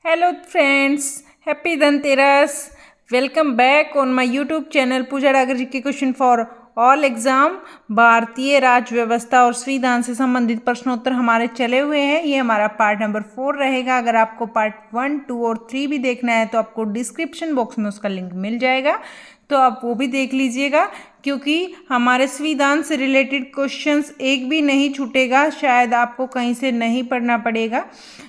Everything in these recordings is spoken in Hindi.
Hello friends, happy Dhanteras. Welcome back on my YouTube channel Pooja Dagar जी के क्वेश्चन फॉर ऑल एग्जाम। भारतीय राज्य व्यवस्था और संविधान से संबंधित प्रश्नोत्तर हमारे चले हुए हैं। ये हमारा पार्ट नंबर 4 रहेगा। अगर आपको पार्ट 1, 2 और 3 भी देखना है तो आपको डिस्क्रिप्शन बॉक्स में उसका लिंक मिल जाएगा, तो आप वो भी देख लीजिएगा, क्योंकि हमारे संविधान से रिलेटेड क्वेश्चंस एक भी नहीं छूटेगा। शायद आपको कहीं से नहीं पढ़ना पड़ेगा।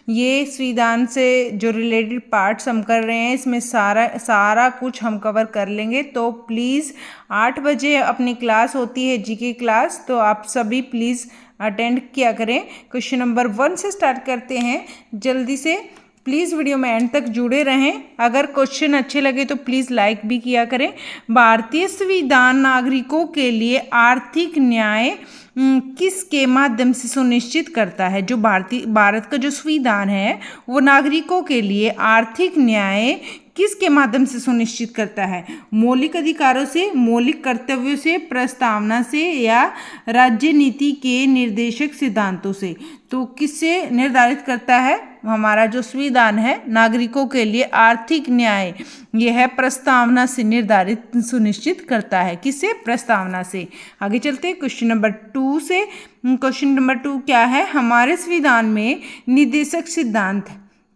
ये संविधान से जो रिलेटेड पार्ट्स हम कर रहे हैं, इसमें सारा कुछ हम कवर कर लेंगे। तो प्लीज़ 8 बजे अपनी क्लास होती है जीके क्लास, तो आप सभी प्लीज़ अटेंड किया करें। क्वेश्चन नंबर 1 से स्टार्ट करते हैं जल्दी से। प्लीज़ वीडियो में एंड तक जुड़े रहें। अगर क्वेश्चन अच्छे लगे तो प्लीज़ लाइक भी किया करें। भारतीय संविधान नागरिकों के लिए आर्थिक न्याय किसके माध्यम से सुनिश्चित करता है? जो भारत का जो संविधान है वो नागरिकों के लिए आर्थिक न्याय किसके माध्यम से सुनिश्चित करता है? मौलिक अधिकारों से, मौलिक कर्तव्यों से, प्रस्तावना से या राज्य नीति के निर्देशक सिद्धांतों से? तो किससे निर्धारित करता है? हमारा जो संविधान है नागरिकों के लिए आर्थिक न्याय, यह है प्रस्तावना से निर्धारित सुनिश्चित करता है। किससे? प्रस्तावना से। आगे चलते हैं क्वेश्चन नंबर 2 से। क्वेश्चन नंबर 2 क्या है? हमारे संविधान में निर्देशक सिद्धांत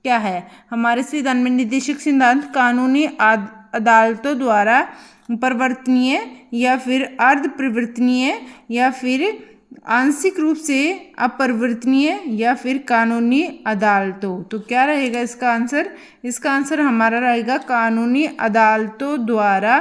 क्या है? हमारे संविधान में निर्देशक सिद्धांत कानूनी अदालतों द्वारा परिवर्तनीय या फिर अर्ध परिवर्तनीय या फिर आंशिक रूप से अपरिवर्तनीय या फिर कानूनी अदालतों। तो क्या रहेगा इसका आंसर? इसका आंसर हमारा रहेगा कानूनी अदालतों द्वारा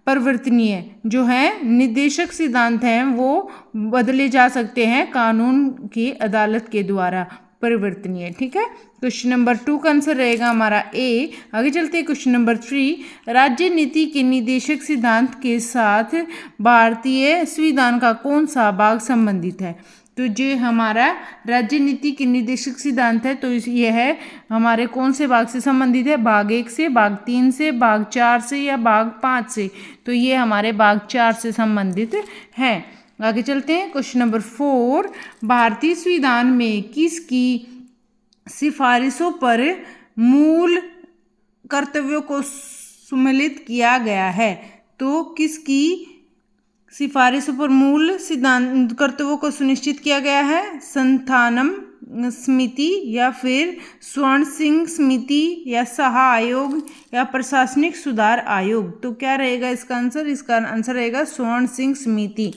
परिवर्तनीय। जो है निर्देशक सिद्धांत हैं वो बदले जा सकते हैं कानून की अदालत के द्वारा, परिवर्तनीय। ठीक है, क्वेश्चन नंबर 2 का आंसर रहेगा हमारा ए। आगे चलते हैं क्वेश्चन नंबर 3। राज्य नीति के निर्देशक सिद्धांत के साथ भारतीय संविधान का कौन सा भाग संबंधित है? तो जो हमारा राज्य नीति के निर्देशक सिद्धांत है, तो यह है हमारे कौन से भाग से संबंधित है? भाग 1 से, भाग 3 से, भाग 4 से या भाग 5 से? तो ये हमारे भाग 4 से संबंधित है। आगे चलते हैं क्वेश्चन नंबर 4। भारतीय संविधान में किसकी सिफारिशों पर मूल कर्तव्यों को सम्मिलित किया गया है? तो किसकी सिफारिशों पर मूल सिद्धांत कर्तव्यों को सुनिश्चित किया गया है? संथानम समिति या फिर स्वर्ण सिंह समिति या साहा आयोग या प्रशासनिक सुधार आयोग? तो क्या रहेगा इसका आंसर? इसका आंसर रहेगा स्वर्ण सिंह समिति।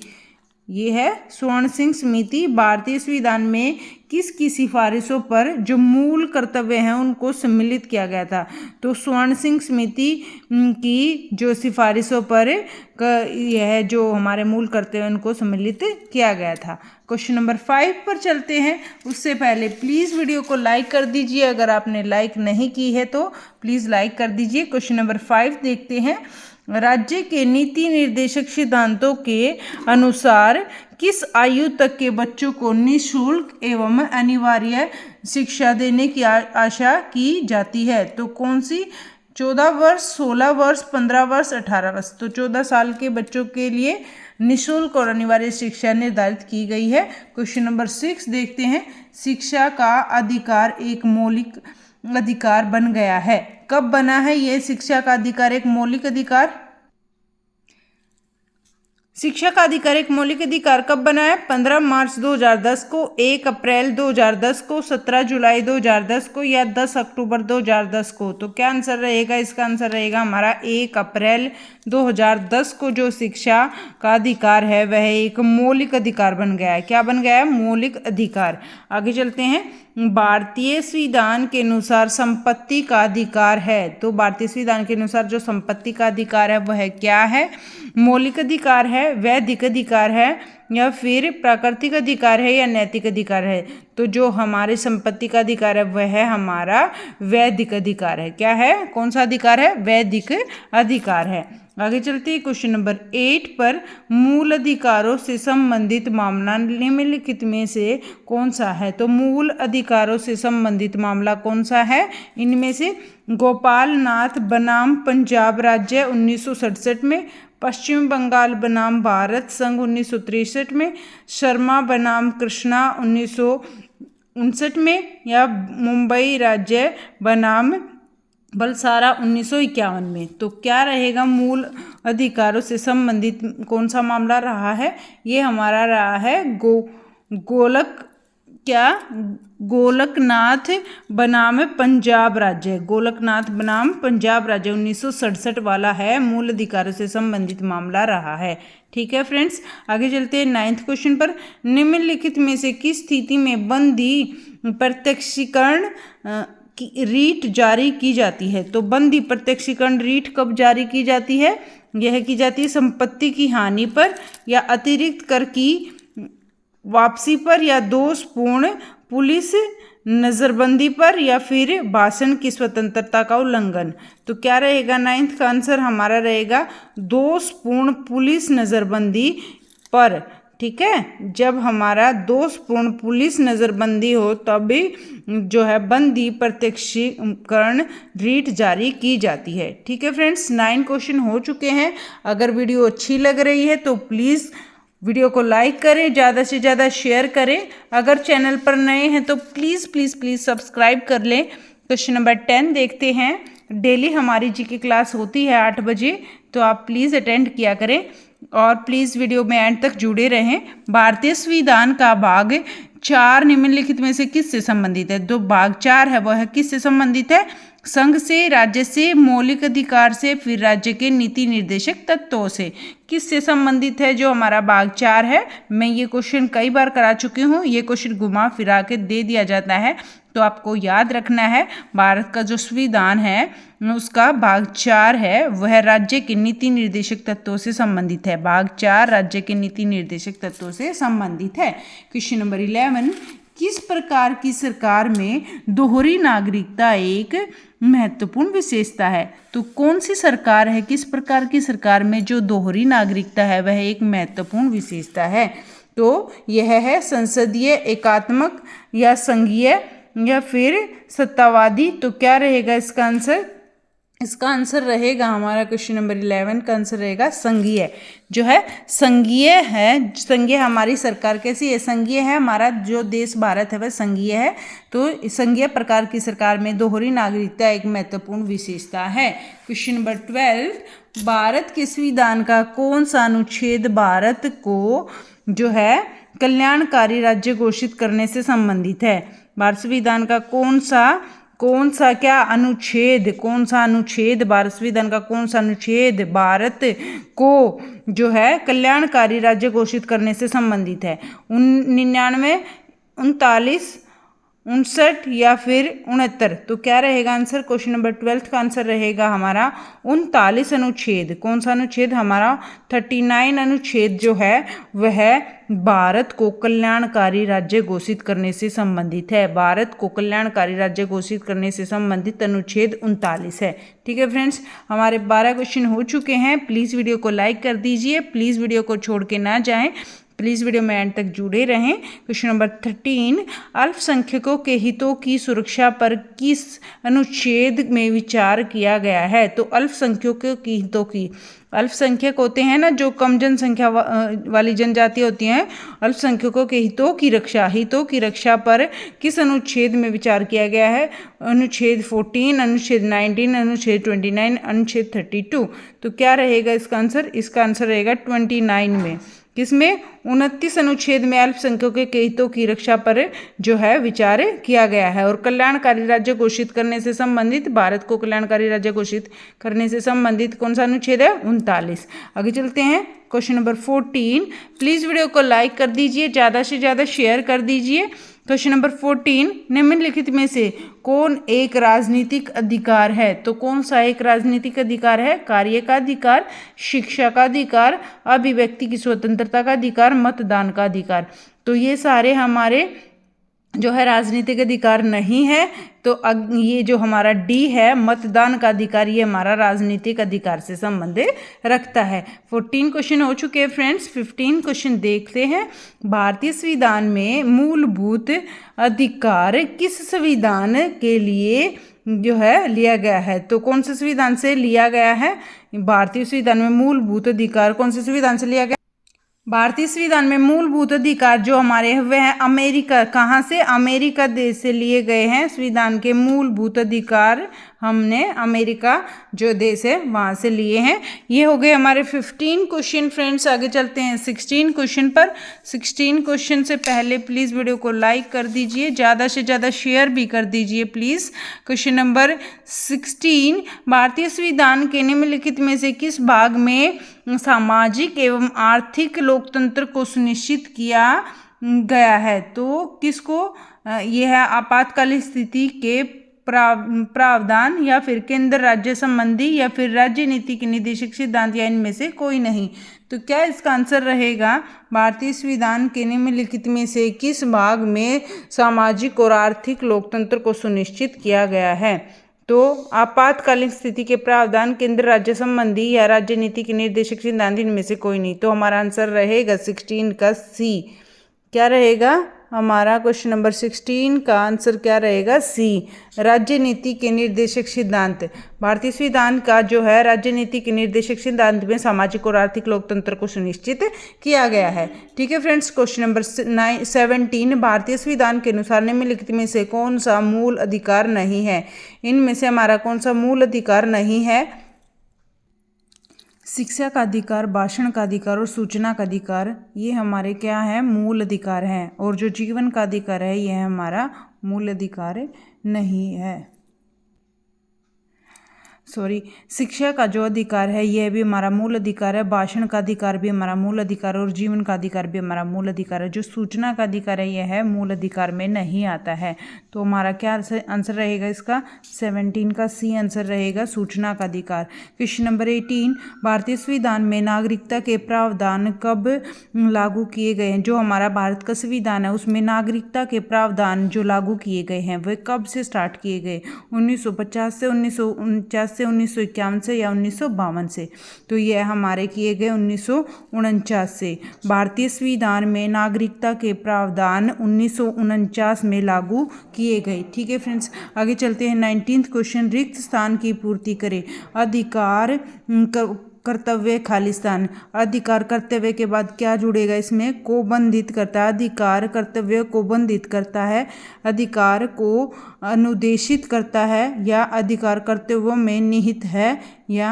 ये है स्वर्ण सिंह समिति। भारतीय संविधान में किसकी सिफारिशों पर जो मूल कर्तव्य हैं उनको सम्मिलित किया गया था? तो स्वर्ण सिंह समिति की जो सिफारिशों पर यह जो हमारे मूल कर्तव्य उनको सम्मिलित किया गया था। क्वेश्चन नंबर 5 पर चलते हैं। उससे पहले प्लीज़ वीडियो को लाइक कर दीजिए। अगर आपने लाइक नहीं की है तो प्लीज़ लाइक कर दीजिए। क्वेश्चन नंबर 5 देखते हैं। राज्य के नीति निर्देशक सिद्धांतों के अनुसार किस आयु तक के बच्चों को निःशुल्क एवं अनिवार्य शिक्षा देने की आशा की जाती है? तो कौन सी? 14 वर्ष, 16 वर्ष, 15 वर्ष, 18 वर्ष। तो 14 साल के बच्चों के लिए निःशुल्क और अनिवार्य शिक्षा निर्धारित की गई है। क्वेश्चन नंबर 6 देखते हैं। शिक्षा का अधिकार एक मौलिक अधिकार बन गया है। कब बना है ये शिक्षा का अधिकार एक मौलिक अधिकार? शिक्षा का अधिकार एक मौलिक अधिकार कब बना है? 15 मार्च 2010 को, 1 अप्रैल 2010 को, 17 जुलाई 2010 को या 10 अक्टूबर 2010 को? तो क्या आंसर रहेगा? इसका आंसर रहेगा हमारा 1 अप्रैल 2010 को जो शिक्षा का अधिकार है वह एक मौलिक अधिकार बन गया है। क्या बन गया है? मौलिक अधिकार। आगे चलते हैं। भारतीय संविधान के अनुसार संपत्ति का अधिकार है। तो भारतीय संविधान के अनुसार जो संपत्ति का अधिकार है वह क्या है? मौलिक अधिकार है, वैधिक अधिकार है या फिर प्राकृतिक अधिकार है या नैतिक अधिकार है? तो जो हमारे संपत्ति का अधिकार है वह है हमारा वैधिक अधिकार है। क्या है? कौन सा अधिकार है? वैधिक अधिकार है। आगे चलते हैं क्वेश्चन नंबर 8 पर। मूल अधिकारों से संबंधित मामला निम्नलिखित में से कौन सा है? तो मूल अधिकारों से संबंधित मामला कौन सा है? इनमें से गोपाल नाथ बनाम पंजाब राज्य 1967 में, पश्चिम बंगाल बनाम भारत संघ 1963 में, शर्मा बनाम कृष्णा 1959 में या मुंबई राज्य बनाम बलसारा 1951 में। तो क्या रहेगा, मूल अधिकारों से संबंधित कौन सा मामला रहा है? ये हमारा रहा है गोलकनाथ बनाम पंजाब राज्य। गोलकनाथ बनाम पंजाब राज्य 1967 वाला है, मूल अधिकारों से संबंधित मामला रहा है। ठीक है फ्रेंड्स, आगे चलते हैं 9th क्वेश्चन पर। निम्नलिखित में से किस स्थिति में बंदी प्रत्यक्षीकरण की रीट जारी की जाती है? तो बंदी प्रत्यक्षीकरण रीट कब जारी की जाती है? यह की जाती है संपत्ति की हानि पर, या अतिरिक्त कर की वापसी पर, या दोषपूर्ण पुलिस नजरबंदी पर, या फिर भाषण की स्वतंत्रता का उल्लंघन। तो क्या रहेगा, 9th का आंसर हमारा रहेगा दोषपूर्ण पुलिस नजरबंदी पर। ठीक है, जब हमारा दोषपूर्ण पुलिस नजरबंदी हो तब जो है बंदी प्रत्यक्षीकरण रीट जारी की जाती है। ठीक है फ्रेंड्स, 9 क्वेश्चन हो चुके हैं। अगर वीडियो अच्छी लग रही है तो प्लीज़ वीडियो को लाइक करें, ज़्यादा से ज़्यादा शेयर करें। अगर चैनल पर नए हैं तो प्लीज़ प्लीज़ प्लीज़ सब्सक्राइब कर लें। क्वेश्चन नंबर 10 देखते हैं। डेली हमारी जीके क्लास होती है 8 बजे, तो आप प्लीज़ अटेंड किया करें और प्लीज़ वीडियो में एंड तक जुड़े रहें। भारतीय संविधान का भाग 4 निम्नलिखित में से किससे संबंधित है? जो भाग 4 है वह किससे संबंधित है? संघ से, राज्य से, मौलिक अधिकार से, फिर राज्य के नीति निर्देशक तत्वों से। किससे संबंधित है जो हमारा भाग 4 है? मैं ये क्वेश्चन कई बार करा चुकी हूँ, ये क्वेश्चन घुमा फिरा के दे दिया जाता है, तो आपको याद रखना है भारत का जो संविधान है उसका भाग 4 है वह राज्य के नीति निर्देशक तत्वों से संबंधित है। भाग 4 राज्य के नीति निर्देशक तत्वों से संबंधित है। क्वेश्चन नंबर 11, किस प्रकार की सरकार में दोहरी नागरिकता एक महत्वपूर्ण विशेषता है? तो कौन सी सरकार है, किस प्रकार की सरकार में जो दोहरी नागरिकता है वह एक महत्वपूर्ण विशेषता है? तो यह है संसदीय, एकात्मक, या संघीय, या फिर सत्तावादी। तो क्या रहेगा इसका आंसर? इसका आंसर रहेगा हमारा क्वेश्चन नंबर 11 का आंसर रहेगा संघीय। जो है संघीय है, संघीय हमारी सरकार कैसी है? संघीय है, हमारा जो देश भारत है वह संघीय है। तो संघीय प्रकार की सरकार में दोहरी नागरिकता एक महत्वपूर्ण विशेषता है। क्वेश्चन नंबर 12, भारत के संविधान का कौन सा अनुच्छेद भारत को जो है कल्याणकारी राज्य घोषित करने से संबंधित है? भारत संविधान का कौन सा क्या अनुच्छेद, कौन सा अनुच्छेद, भारत संविधान का कौन सा अनुच्छेद भारत को जो है कल्याणकारी राज्य घोषित करने से संबंधित है? 99, 39, 59 या फिर 69। तो क्या रहेगा आंसर? क्वेश्चन नंबर 12 का आंसर रहेगा हमारा 39 अनुच्छेद। कौन सा अनुच्छेद? हमारा 39 अनुच्छेद जो है वह भारत को कल्याणकारी राज्य घोषित करने से संबंधित है। भारत को कल्याणकारी राज्य घोषित करने से संबंधित अनुच्छेद 39 है। ठीक है फ्रेंड्स, हमारे 12 क्वेश्चन हो चुके हैं। प्लीज़ वीडियो को लाइक कर दीजिए, प्लीज़ वीडियो को छोड़ के ना जाएं, प्लीज़ वीडियो में एंड तक जुड़े रहें। क्वेश्चन नंबर 13, अल्पसंख्यकों के हितों की सुरक्षा पर किस अनुच्छेद में विचार किया गया है? तो अल्पसंख्यकों के हितों की, अल्पसंख्यक होते हैं ना जो कम जनसंख्या वाली जनजाति होती हैं, अल्पसंख्यकों के हितों की रक्षा पर किस अनुच्छेद में विचार किया गया है? अनुच्छेद 14, अनुच्छेद 19, अनुच्छेद 29, अनुच्छेद 32। तो क्या रहेगा इसका आंसर? इसका आंसर रहेगा 29 में। किसमें? 29 अनुच्छेद में अल्पसंख्यकों के हितों की रक्षा पर जो है विचार किया गया है। और कल्याणकारी राज्य घोषित करने से संबंधित, भारत को कल्याणकारी राज्य घोषित करने से संबंधित कौन सा अनुच्छेद है? 39। आगे चलते हैं क्वेश्चन नंबर 14। प्लीज़ वीडियो को लाइक कर दीजिए, ज़्यादा से ज़्यादा शेयर कर दीजिए। क्वेश्चन नंबर 14, निम्नलिखित में से कौन एक राजनीतिक अधिकार है? तो कौन सा एक राजनीतिक अधिकार है? कार्य का अधिकार, शिक्षा का अधिकार, अभिव्यक्ति की स्वतंत्रता का अधिकार, मतदान का अधिकार। तो ये सारे हमारे जो है राजनीतिक अधिकार नहीं है। तो ये जो हमारा डी है मतदान का अधिकार, ये हमारा राजनीतिक अधिकार से संबंध रखता है। 14 क्वेश्चन हो चुके हैं फ्रेंड्स। 15 क्वेश्चन देखते हैं। भारतीय संविधान में मूलभूत अधिकार किस संविधान के लिए जो है लिया गया है? तो कौन से संविधान से लिया गया है? भारतीय संविधान में मूलभूत अधिकार कौन से संविधान से लिया गया? भारतीय संविधान में मूलभूत अधिकार जो हमारे हैं वह अमेरिका, कहाँ से, अमेरिका देश से लिए गए हैं। संविधान के मूलभूत अधिकार हमने अमेरिका जो देश है वहाँ से लिए हैं। ये हो गए हमारे 15 क्वेश्चन। फ्रेंड्स आगे चलते हैं 16 क्वेश्चन पर। 16 क्वेश्चन से पहले प्लीज़ वीडियो को लाइक कर दीजिए, ज़्यादा से ज़्यादा शेयर भी कर दीजिए प्लीज़। क्वेश्चन नंबर 16, भारतीय संविधान के निम्नलिखित में से किस भाग में सामाजिक एवं आर्थिक लोकतंत्र को सुनिश्चित किया गया है? तो किसको, यह है आपातकालीन स्थिति के प्रावधान या फिर केंद्र राज्य संबंधी या फिर राज्य नीति के निर्देशक सिद्धांत या इनमें से कोई नहीं। तो क्या इसका आंसर रहेगा, भारतीय संविधान के निम्नलिखित में से किस भाग में सामाजिक और आर्थिक लोकतंत्र को सुनिश्चित किया गया है? तो आपातकालीन स्थिति के प्रावधान, केंद्र राज्य संबंधी या राज्य नीति के निर्देशक सिद्धांत इनमें से कोई नहीं। तो हमारा आंसर रहेगा 16 का सी। क्या रहेगा हमारा क्वेश्चन नंबर 16 का आंसर क्या रहेगा? सी, राज्य नीति के निर्देशक सिद्धांत। भारतीय संविधान का जो है राज्य नीति के निर्देशक सिद्धांत में सामाजिक और आर्थिक लोकतंत्र को सुनिश्चित किया गया है। ठीक है फ्रेंड्स, क्वेश्चन नंबर 17, भारतीय संविधान के अनुसार निम्नलिखित में से कौन सा मूल अधिकार नहीं है? इनमें से हमारा कौन सा मूल अधिकार नहीं है? शिक्षा का अधिकार, भाषण का अधिकार और सूचना का अधिकार, ये हमारे क्या है? मूल अधिकार हैं। और जो जीवन का अधिकार है यह हमारा मूल अधिकार नहीं है। शिक्षा का जो अधिकार है यह भी हमारा मूल अधिकार है, भाषण का अधिकार भी हमारा मूल अधिकार है और जीवन का अधिकार भी हमारा मूल अधिकार है। जो सूचना का अधिकार है यह है मूल अधिकार में नहीं आता है। तो हमारा क्या आंसर रहेगा इसका? 17 का सी आंसर रहेगा, सूचना का अधिकार। क्वेश्चन नंबर 18, भारतीय संविधान में नागरिकता के प्रावधान कब लागू किए गए हैं? जो हमारा भारत का संविधान है उसमें नागरिकता के प्रावधान जो लागू किए गए हैं वे कब से स्टार्ट किए गए? 1950 से, 1949 से, 1951 से या 1952 से? तो यह हमारे किए गए 1949 से। भारतीय संविधान में नागरिकता के प्रावधान 1949 में लागू किए गए। ठीक है फ्रेंड्स, आगे चलते हैं 19th क्वेश्चन, रिक्त स्थान की पूर्ति करें। अधिकार, कर्तव्य, खालिस्तान। अधिकार कर्तव्य के बाद क्या जुड़ेगा इसमें? को बंधित करता है। अधिकार कर्तव्य को बंधित करता है, अधिकार को अनुदेशित करता है या अधिकार कर्तव्यों में निहित है या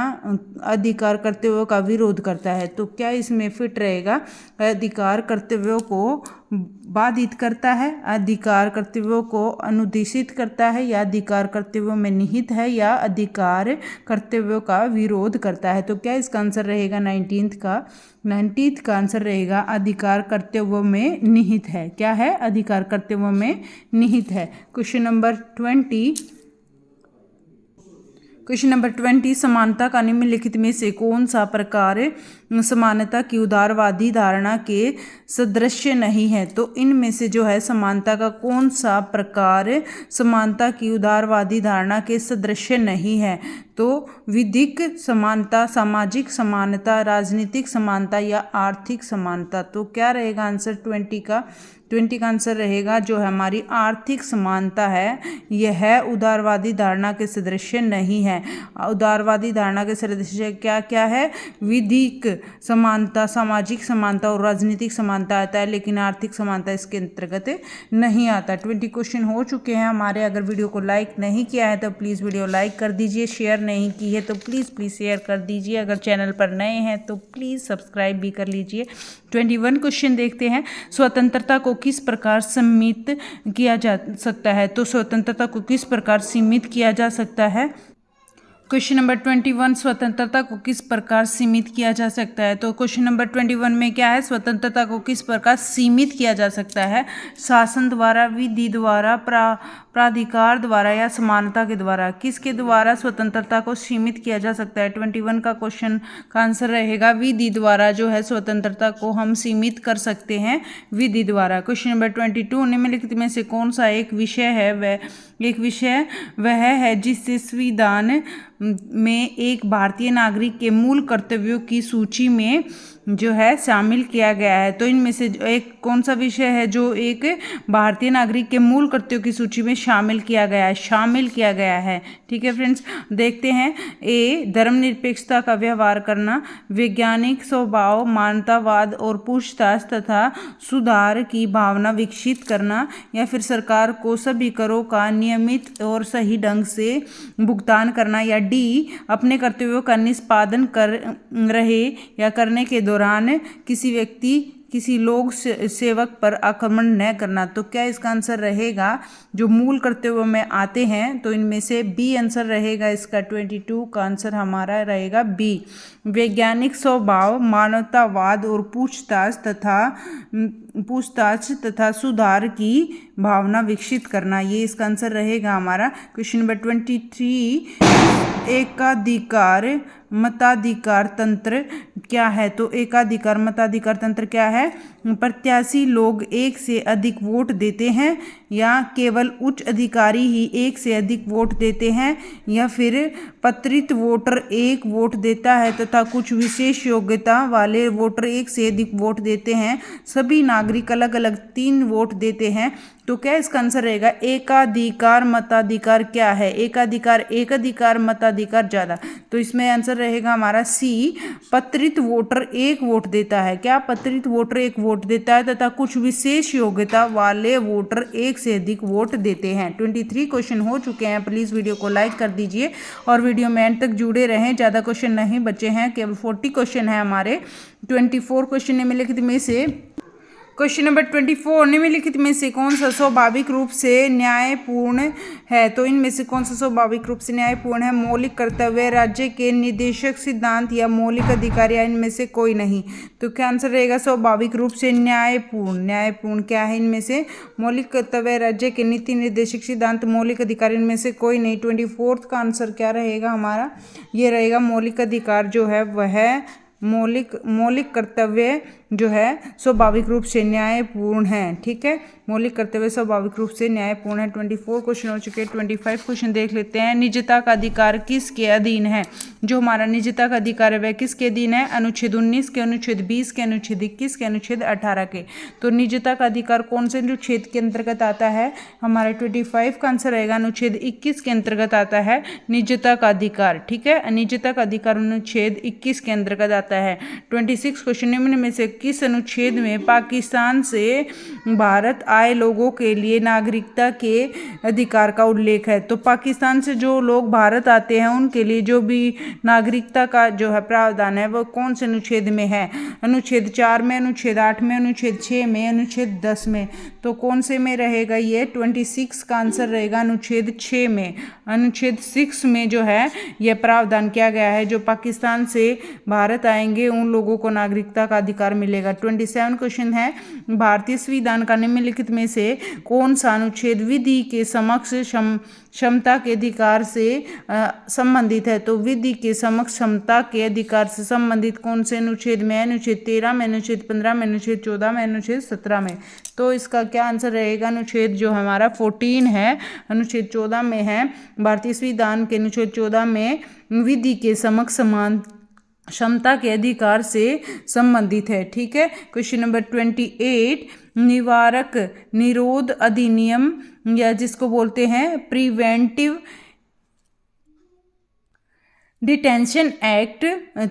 अधिकार कर्तव्यों का विरोध करता है। तो क्या इसमें फिट रहेगा? अधिकार कर्तव्यों को बाधित करता है, अधिकार कर्तव्यों को अनुदेशित करता है या अधिकार कर्तव्यों में निहित है या अधिकार कर्तव्यों का विरोध करता है। तो क्या इसका आंसर रहेगा 19th का आंसर रहेगा अधिकार कर्तव्यों में निहित है। क्या है? अधिकार कर्तव्यों में निहित है। क्वेश्चन नंबर 20, समानता का निम्नलिखित में से कौन सा प्रकार समानता की उदारवादी धारणा के सदृश नहीं है? तो इनमें से जो है समानता का कौन सा प्रकार समानता की उदारवादी धारणा के सदृश नहीं है? तो विधिक समानता, सामाजिक समानता, राजनीतिक समानता या आर्थिक समानता। तो क्या रहेगा आंसर 20 का आंसर रहेगा जो हमारी आर्थिक समानता है यह उदारवादी धारणा के सदृश नहीं है। उदारवादी धारणा के सदृश क्या क्या है? विधिक समानता, सामाजिक समानता और राजनीतिक समानता आता है, लेकिन आर्थिक समानता इसके अंतर्गत नहीं आता। 20 क्वेश्चन हो चुके हैं हमारे। अगर वीडियो को लाइक नहीं किया है तो प्लीज़ वीडियो लाइक कर दीजिए, शेयर नहीं की है तो प्लीज़ शेयर कर दीजिए। अगर चैनल पर नए हैं तो प्लीज़ सब्सक्राइब भी कर लीजिए। 21 क्वेश्चन देखते हैं, स्वतंत्रता को किस प्रकार सीमित किया जा सकता है? तो स्वतंत्रता को किस प्रकार सीमित किया जा सकता है? क्वेश्चन नंबर 21, स्वतंत्रता को किस प्रकार सीमित किया जा सकता है? तो क्वेश्चन नंबर 21 में क्या है? स्वतंत्रता को किस प्रकार सीमित किया जा सकता है? शासन द्वारा, विधि द्वारा, प्राधिकार द्वारा या समानता के द्वारा? किसके द्वारा स्वतंत्रता को सीमित किया जा सकता है? 21 का क्वेश्चन का आंसर रहेगा विधि द्वारा जो है स्वतंत्रता को हम सीमित कर सकते हैं, विधि द्वारा। क्वेश्चन नंबर 22, निम्नलिखित में से कौन सा एक विषय वह है जिससे संविधान में एक भारतीय नागरिक के मूल कर्तव्यों की सूची में जो है शामिल किया गया है? तो इनमें से एक कौन सा विषय है जो एक भारतीय नागरिक के मूल कर्तव्यों की सूची में शामिल किया गया है। ठीक है फ्रेंड्स, देखते हैं। ए, धर्मनिरपेक्षता का व्यवहार करना, वैज्ञानिक स्वभाव, मानवतावाद और पूछताछ तथा सुधार की भावना विकसित करना, या फिर सरकार को सभी करों का नियमित और सही ढंग से भुगतान करना, या डी, अपने कर्तव्यों का निष्पादन कर रहे या करने के दौरान किसी व्यक्ति, किसी लोग सेवक पर आक्रमण न करना। तो क्या इसका आंसर रहेगा? जो मूल कर्तव्यों में आते हैं तो इनमें से बी आंसर रहेगा इसका। 22 का आंसर हमारा रहेगा बी। वैज्ञानिक स्वभाव, मानवतावाद और पूछताछ तथा सुधार की भावना विकसित करना, ये इसका आंसर रहेगा हमारा। क्वेश्चन नंबर 23, एकाधिकार मताधिकार तंत्र क्या है? तो एकाधिकार मताधिकार तंत्र क्या है? प्रत्याशी लोग एक से अधिक वोट देते हैं, या केवल उच्च अधिकारी ही एक से अधिक वोट देते हैं, या फिर पत्रित वोटर एक वोट देता है तथा कुछ विशेष योग्यता वाले वोटर एक से अधिक वोट देते हैं, सभी नागरिक अलग अलग 3 वोट देते हैं। तो क्या इसका आंसर रहेगा? एकाधिकार मताधिकार क्या है? एकाधिकार मताधिकार ज्यादा। तो इसमें आंसर रहेगा हमारा सी, पत्रित वोटर एक वोट देता है। क्या? पत्रित वोटर एक वोट देता है तथा कुछ विशेष योग्यता वाले वोटर एक से अधिक वोट देते हैं। 23 क्वेश्चन हो चुके हैं। प्लीज वीडियो को लाइक कर दीजिए और वीडियो में एंड तक जुड़े रहें। ज्यादा क्वेश्चन नहीं बचे हैं, केवल 40 क्वेश्चन है हमारे। 24 क्वेश्चन निम्नलिखित में से क्वेश्चन नंबर 24, निम्नलिखित में से कौन सा स्वाभाविक रूप से न्यायपूर्ण है? तो इनमें से कौन सा स्वाभाविक रूप से न्यायपूर्ण है? मौलिक कर्तव्य, राज्य के निर्देशक सिद्धांत, या मौलिक अधिकार, या इनमें से कोई नहीं। तो क्या आंसर रहेगा? स्वाभाविक रूप से न्यायपूर्ण क्या है इनमें से? मौलिक कर्तव्य, राज्य के नीति निर्देशक सिद्धांत, मौलिक अधिकार, इनमें से कोई नहीं। 24 का आंसर क्या रहेगा हमारा? ये रहेगा मौलिक अधिकार जो है वह मौलिक कर्तव्य जो है स्वाभाविक रूप से न्यायपूर्ण है। ठीक है, मौलिक कर्तव्य स्वाभाविक रूप से न्यायपूर्ण है। 24 क्वेश्चन हो चुके हैं। 25 क्वेश्चन देख लेते हैं। निजता का अधिकार किसके अधीन है? जो हमारा निजता का अधिकार है वह किसके अधीन है? अनुच्छेद 19 के, अनुच्छेद 20 के, अनुच्छेद 21 के, अनुच्छेद 18 के। तो निजता का अधिकार कौन से अनुच्छेद के अंतर्गत आता है? हमारा 25 का आंसर रहेगा अनुच्छेद 21 के अंतर्गत आता है निजता का अधिकार। ठीक है, निजता का अधिकार अनुच्छेद 21 के अंतर्गत आता है। 26 क्वेश्चन, निम्न में से किस अनुच्छेद में पाकिस्तान से भारत आए लोगों के लिए नागरिकता के अधिकार का उल्लेख है? तो पाकिस्तान से जो लोग भारत आते हैं उनके लिए जो भी नागरिकता का जो है प्रावधान है वो कौन से अनुच्छेद में है? अनुच्छेद 4 में, अनुच्छेद 8 में, अनुच्छेद 6 में, अनुच्छेद 10 में। तो कौन से में रहेगा ये? 26 का आंसर रहेगा अनुच्छेद 6 में। अनुच्छेद 6 में जो है यह प्रावधान किया गया है, जो पाकिस्तान से भारत आएंगे उन लोगों को नागरिकता का अधिकार मिलेगा। 27 क्वेश्चन है, भारतीय संविधान का निम्नलिखित में से कौन सा अनुच्छेद विधि के समक्ष क्षमता के अधिकार से संबंधित है? तो विधि के समक्ष क्षमता के अधिकार से संबंधित कौन से अनुच्छेद में है? अनुच्छेद 13 में, अनुच्छेद 15 में, अनुच्छेद 14 में, अनुच्छेद 17 में। तो इसका क्या आंसर रहेगा? अनुच्छेद जो हमारा 14 है, अनुच्छेद 14 में है। भारतीय संविधान के अनुच्छेद 14 में विधि के समक्ष समान क्षमता के अधिकार से संबंधित है। ठीक है, क्वेश्चन नंबर 28, निवारक निरोध अधिनियम, या जिसको बोलते हैं प्रिवेंटिव डिटेंशन एक्ट,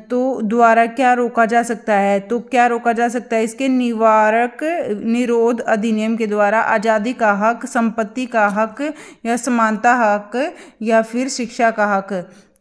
तो द्वारा क्या रोका जा सकता है? तो क्या रोका जा सकता है इसके? निवारक निरोध अधिनियम के द्वारा आज़ादी का हक, संपत्ति का हक, या समानता हक, या फिर शिक्षा का हक।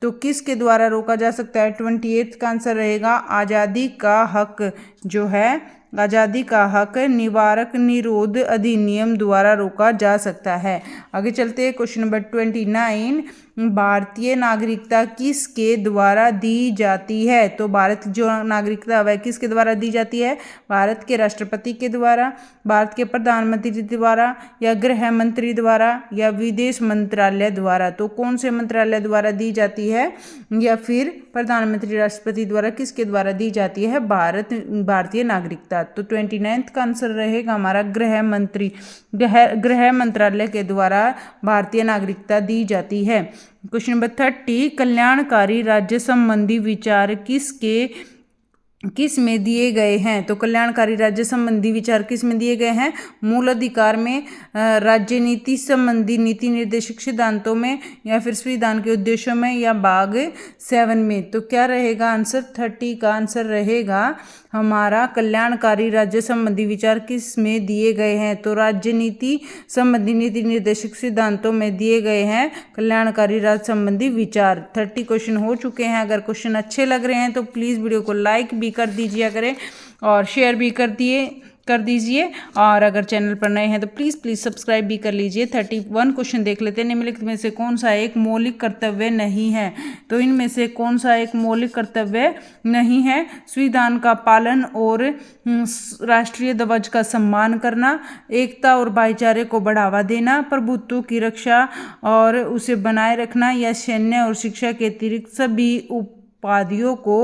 तो किसके द्वारा रोका जा सकता है? 28 का आंसर रहेगा आज़ादी का हक जो है, आज़ादी का हक निवारक निरोध अधिनियम द्वारा रोका जा सकता है। आगे चलते हैं। क्वेश्चन नंबर 29, भारतीय नागरिकता किसके द्वारा दी जाती है? तो भारत जो नागरिकता वह किसके द्वारा दी जाती है? भारत के राष्ट्रपति के द्वारा, भारत के प्रधानमंत्री द्वारा, या गृह मंत्री द्वारा, या विदेश मंत्रालय द्वारा। तो कौन से मंत्रालय द्वारा दी जाती है? या फिर प्रधानमंत्री राष्ट्रपति द्वारा किसके द्वारा दी जाती है भारतीय नागरिकता? तो 29 का आंसर रहेगा हमारा गृह मंत्रालय के द्वारा भारतीय नागरिकता दी जाती है। क्वेश्चन नंबर 30, कल्याणकारी राज्य संबंधी विचार किसके किस में दिए गए हैं? तो कल्याणकारी राज्य संबंधी विचार किस में दिए गए हैं? मूल अधिकार में, राज्य नीति संबंधी नीति निर्देशक सिद्धांतों में, या फिर संविधान के उद्देश्यों में, या भाग 7 में। तो क्या रहेगा आंसर? 30 का आंसर रहेगा हमारा कल्याणकारी राज्य संबंधी विचार किस में दिए गए हैं? तो राज्य नीति संबंधी नीति निर्देशक सिद्धांतों में दिए गए हैं कल्याणकारी राज्य संबंधी विचार। 30 क्वेश्चन हो चुके हैं। अगर क्वेश्चन अच्छे लग रहे हैं तो प्लीज़ वीडियो को लाइक भी कर दीजिए करें और शेयर भी कर दीजिए। और अगर चैनल पर नए हैं तो प्लीज़ सब्सक्राइब भी कर लीजिए। 31 क्वेश्चन देख लेते हैं। निम्नलिखित में से कौन सा एक मौलिक कर्तव्य नहीं है? तो इनमें से कौन सा एक मौलिक कर्तव्य नहीं है? संविधान का पालन और राष्ट्रीय ध्वज का सम्मान करना, एकता और भाईचारे को बढ़ावा देना, प्रभुत्व की रक्षा और उसे बनाए रखना, या सैन्य और शिक्षा के अतिरिक्त सभी उपाधियों को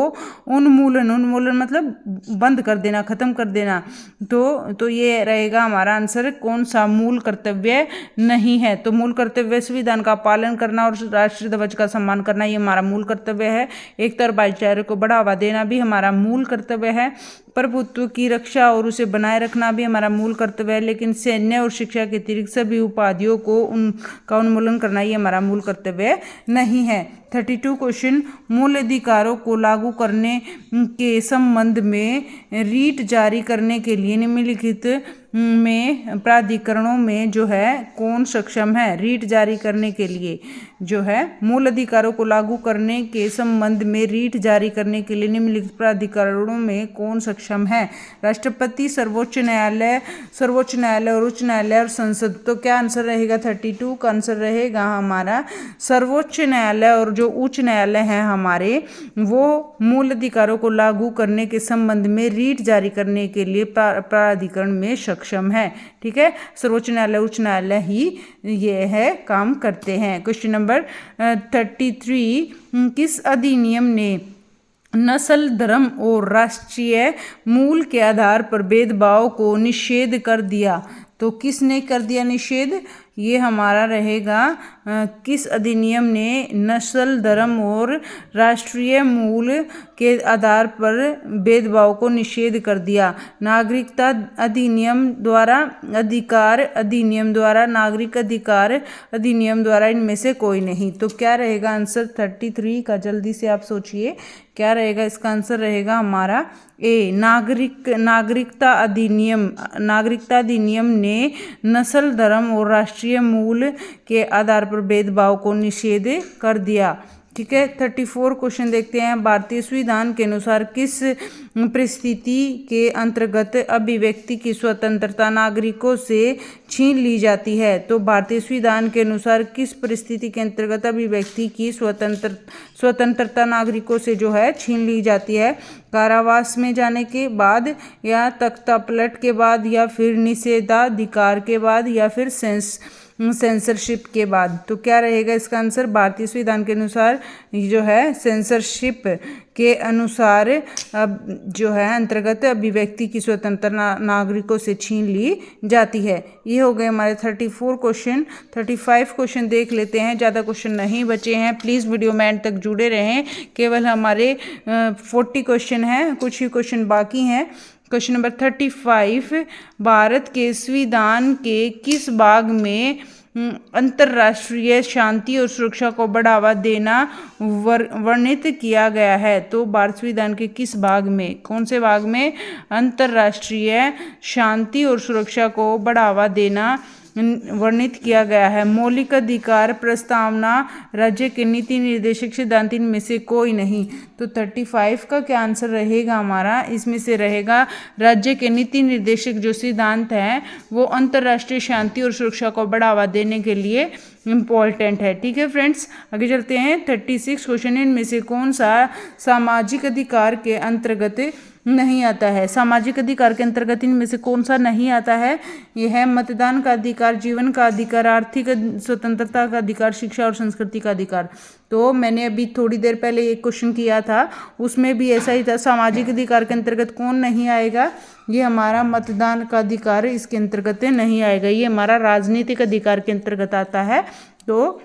उन्मूलन मतलब बंद कर देना, खत्म कर देना। तो ये रहेगा हमारा आंसर। कौन सा मूल कर्तव्य नहीं है? तो मूल कर्तव्य संविधान का पालन करना और राष्ट्रीय ध्वज का सम्मान करना, ये हमारा मूल कर्तव्य है। एकता और भाईचारे को बढ़ावा देना भी हमारा मूल कर्तव्य है। प्रभुत्व की रक्षा और उसे बनाए रखना भी हमारा मूल कर्तव्य है। लेकिन सैन्य और शिक्षा के अतिरिक्त सभी उपाधियों को उनका उन्मूलन करना, ये हमारा मूल कर्तव्य नहीं है। 32 क्वेश्चन, मूल अधिकारों को लागू करने के संबंध में रीट जारी करने के लिए निम्नलिखित में प्राधिकरणों में जो है कौन सक्षम है? रीट जारी करने के लिए जो है मूल अधिकारों को लागू करने के संबंध में रीट जारी करने के लिए निम्नलिखित प्राधिकरणों में कौन सक्षम है? राष्ट्रपति, सर्वोच्च न्यायालय और उच्च न्यायालय और संसद। तो क्या आंसर रहेगा? 32 का आंसर रहेगा हमारा सर्वोच्च न्यायालय और जो उच्च न्यायालय हैं हमारे, वो मूल अधिकारों को लागू करने के संबंध में रीट जारी करने के लिए प्राधिकरण में सक्षम है। ठीक है, सर्वोच्च न्यायालय उच्च न्यायालय ही ये है काम करते हैं। क्वेश्चन नंबर 33, किस अधिनियम ने नस्ल, धर्म और राष्ट्रीय मूल के आधार पर भेदभाव को निषेध कर दिया? तो किसने कर दिया निषेध? ये हमारा रहेगा किस अधिनियम ने नस्ल, धर्म और राष्ट्रीय मूल के आधार पर भेदभाव को निषेध कर दिया? नागरिकता अधिनियम द्वारा, अधिकार अधिनियम द्वारा, नागरिक अधिकार अधिनियम द्वारा, इनमें से कोई नहीं। तो क्या रहेगा आंसर 33 का? जल्दी से आप सोचिए क्या रहेगा इसका आंसर? रहेगा हमारा ए, नागरिकता अधिनियम ने नस्ल, धर्म और राष्ट्रीय मूल के आधार पर भेदभाव को निषेध कर दिया। ठीक है, 34 क्वेश्चन देखते हैं। भारतीय संविधान के अनुसार किस परिस्थिति के अंतर्गत अभिव्यक्ति की स्वतंत्रता नागरिकों से छीन ली जाती है? तो भारतीय संविधान के अनुसार किस परिस्थिति के अंतर्गत अभिव्यक्ति की स्वतंत्रता नागरिकों से जो है छीन ली जाती है? कारावास में जाने के बाद, या तख्तापलट के बाद, या फिर निषेधाधिकार के बाद, या फिर सेंसरशिप के बाद। तो क्या रहेगा इसका आंसर? भारतीय संविधान के अनुसार जो है सेंसरशिप के अनुसार जो है अंतर्गत अभिव्यक्ति की स्वतंत्रता नागरिकों से छीन ली जाती है। ये हो गए हमारे 34 क्वेश्चन। 35 क्वेश्चन देख लेते हैं। ज़्यादा क्वेश्चन नहीं बचे हैं। प्लीज़ वीडियो में एंड तक जुड़े रहें। केवल हमारे 40 क्वेश्चन हैं, कुछ ही क्वेश्चन बाकी हैं। क्वेश्चन नंबर 35, भारत के संविधान के किस भाग में अंतर्राष्ट्रीय शांति और सुरक्षा को बढ़ावा देना वर्णित किया गया है? तो भारत संविधान के किस भाग में, कौन से भाग में अंतर्राष्ट्रीय शांति और सुरक्षा को बढ़ावा देना वर्णित किया गया है? मौलिक अधिकार प्रस्तावना, राज्य के नीति निर्देशक सिद्धांत, इनमें से कोई नहीं। तो 35 का क्या आंसर रहेगा हमारा? इसमें से रहेगा राज्य के नीति निर्देशक जो सिद्धांत हैं वो अंतर्राष्ट्रीय शांति और सुरक्षा को बढ़ावा देने के लिए इम्पोर्टेंट है। ठीक है फ्रेंड्स, आगे चलते हैं। 36 क्वेश्चन, इनमें से कौन सा सामाजिक अधिकार के अंतर्गत नहीं आता है? सामाजिक अधिकार के अंतर्गत इनमें से कौन सा नहीं आता है? यह है मतदान का अधिकार, जीवन का अधिकार, आर्थिक स्वतंत्रता का अधिकार, शिक्षा और संस्कृति का अधिकार। तो मैंने अभी थोड़ी देर पहले एक क्वेश्चन किया था, उसमें भी ऐसा ही था। सामाजिक अधिकार के अंतर्गत कौन नहीं आएगा? ये हमारा मतदान का अधिकार इसके अंतर्गत नहीं आएगा, ये हमारा राजनीतिक अधिकार के अंतर्गत आता है। तो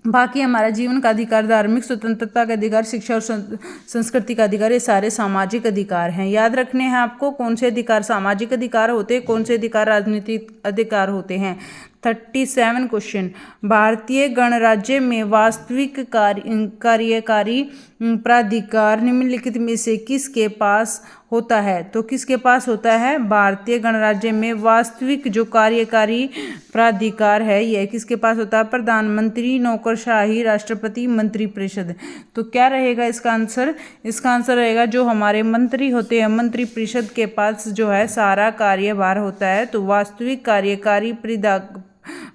बाकी हमारा जीवन का अधिकार, धार्मिक स्वतंत्रता का अधिकार, शिक्षा और संस्कृति का अधिकार, ये सारे सामाजिक अधिकार हैं। याद रखने हैं आपको कौन से अधिकार सामाजिक अधिकार होते हैं, कौन से अधिकार राजनीतिक अधिकार होते हैं। 37 क्वेश्चन, भारतीय गणराज्य में वास्तविक कार्यकारी प्राधिकार निम्नलिखित में से किसके पास होता है? तो किसके पास होता है? भारतीय गणराज्य में वास्तविक जो कार्यकारी प्राधिकार है यह किसके पास होता है? प्रधानमंत्री, नौकरशाही, राष्ट्रपति, मंत्रिपरिषद। तो क्या रहेगा इसका आंसर? इसका आंसर रहेगा जो हमारे मंत्री होते हैं, मंत्रिपरिषद के पास जो है सारा कार्यभार होता है। तो वास्तविक कार्यकारी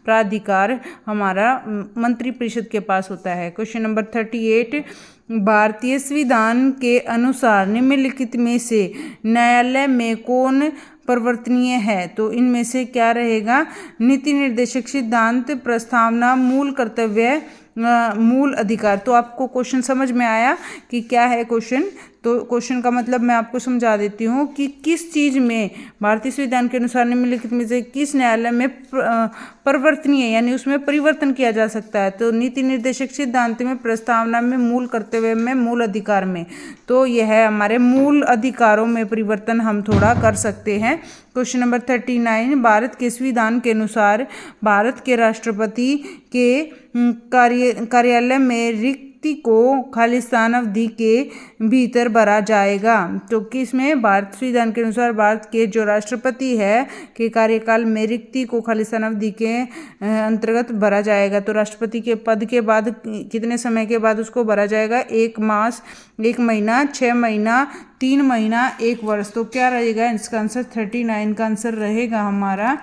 प्राधिकार हमारा मंत्रिपरिषद के पास होता है। क्वेश्चन नंबर 38, भारतीय संविधान के अनुसार निम्नलिखित में से न्यायालय में कौन परिवर्तनीय है? तो इनमें से क्या रहेगा? नीति निर्देशक सिद्धांत, प्रस्तावना, मूल कर्तव्य, मूल अधिकार। तो आपको क्वेश्चन समझ में आया कि क्या है क्वेश्चन? तो क्वेश्चन का मतलब मैं आपको समझा देती हूँ कि किस चीज़ में भारतीय संविधान के अनुसार निम्नलिखित में से किस न्यायालय में परिवर्तनीय यानी उसमें परिवर्तन किया जा सकता है। तो नीति निर्देशक सिद्धांत में, प्रस्तावना में, मूल कर्तव्य में, मूल अधिकार में। तो यह है हमारे मूल अधिकारों में परिवर्तन हम थोड़ा कर सकते हैं। क्वेश्चन नंबर 39, भारत के संविधान के अनुसार भारत के राष्ट्रपति के कार्यालय में रिक्त को खालिस्तान अवधि के भीतर भरा जाएगा। तो किसमें? भारत संविधान के अनुसार भारत के जो राष्ट्रपति है के कार्यकाल में रिक्ति को खालिस्तान अवधि के अंतर्गत भरा जाएगा। तो राष्ट्रपति के पद के बाद कितने समय के बाद उसको भरा जाएगा? 1 मास, 1 महीना, 6 महीना, 3 महीना, 1 वर्ष। तो क्या रहेगा इसका आंसर? 39 का आंसर रहेगा हमारा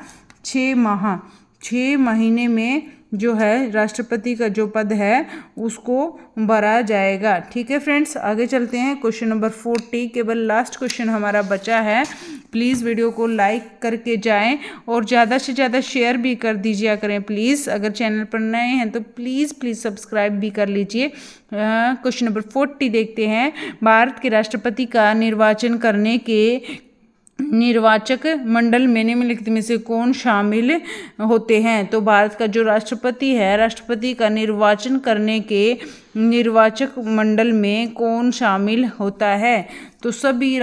6 माह। 6 महीने में जो है राष्ट्रपति का जो पद है उसको भरा जाएगा। ठीक है फ्रेंड्स, आगे चलते हैं। क्वेश्चन नंबर 40, केवल लास्ट क्वेश्चन हमारा बचा है। प्लीज़ वीडियो को लाइक करके जाएं और ज़्यादा से ज़्यादा शेयर भी कर दीजिए करें प्लीज़। अगर चैनल पर नए हैं तो प्लीज़ सब्सक्राइब भी कर लीजिए। क्वेश्चन नंबर 40 देखते हैं। भारत के राष्ट्रपति का निर्वाचन करने के निर्वाचक मंडल में निम्नलिखित में से कौन शामिल होते हैं? तो भारत का जो राष्ट्रपति है, राष्ट्रपति का निर्वाचन करने के निर्वाचक मंडल में कौन शामिल होता है? तो सभी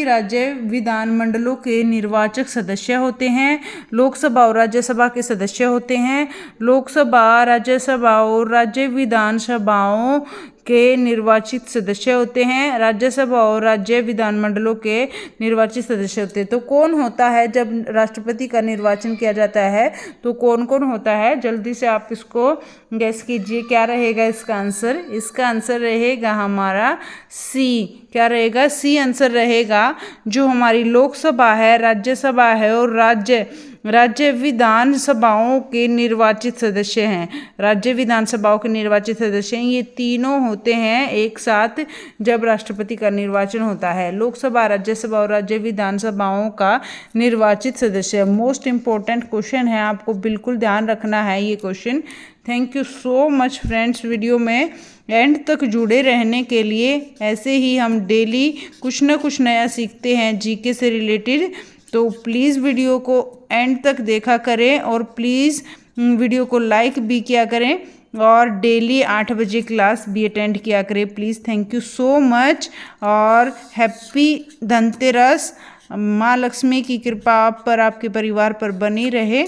राज्य विधान मंडलों के निर्वाचक सदस्य होते हैं। लोकसभा और राज्यसभा के सदस्य होते हैं। लोकसभा, राज्यसभा और राज्य विधानसभाओं के निर्वाचित सदस्य होते हैं। राज्यसभा और राज्य विधानमंडलों के निर्वाचित सदस्य होते हैं। तो कौन होता है जब राष्ट्रपति का निर्वाचन किया जाता है? तो कौन कौन होता है? जल्दी से आप इसको गैस कीजिए, क्या रहेगा इसका आंसर? इसका आंसर रहेगा हमारा सी। क्या रहेगा? सी आंसर रहेगा। जो हमारी लोकसभा है, राज्यसभा है और राज्य विधानसभाओं के निर्वाचित सदस्य हैं। राज्य विधानसभाओं के निर्वाचित सदस्य हैं, ये तीनों होते हैं एक साथ जब राष्ट्रपति का निर्वाचन होता है। लोकसभा, राज्यसभा और राज्य विधानसभाओं का निर्वाचित सदस्य। मोस्ट इम्पोर्टेंट क्वेश्चन है, आपको बिल्कुल ध्यान रखना है ये question. Thank you so much friends, video में एंड तक जुड़े रहने के लिए। ऐसे ही हम डेली कुछ ना कुछ नया सीखते हैं जीके से रिलेटेड। तो प्लीज़ वीडियो को एंड तक देखा करें और प्लीज़ वीडियो को लाइक भी किया करें और डेली 8 बजे क्लास भी अटेंड किया करें please. Thank you so much और हैप्पी धनतेरस। माँ लक्ष्मी की कृपा आप पर, आपके परिवार पर बनी रहे।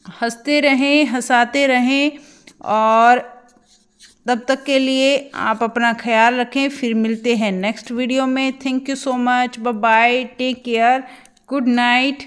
हंसते रहें, हंसाते रहें और तब तक के लिए आप अपना ख्याल रखें। फिर मिलते हैं नेक्स्ट वीडियो में। Thank you so much, bye bye, take care, good night.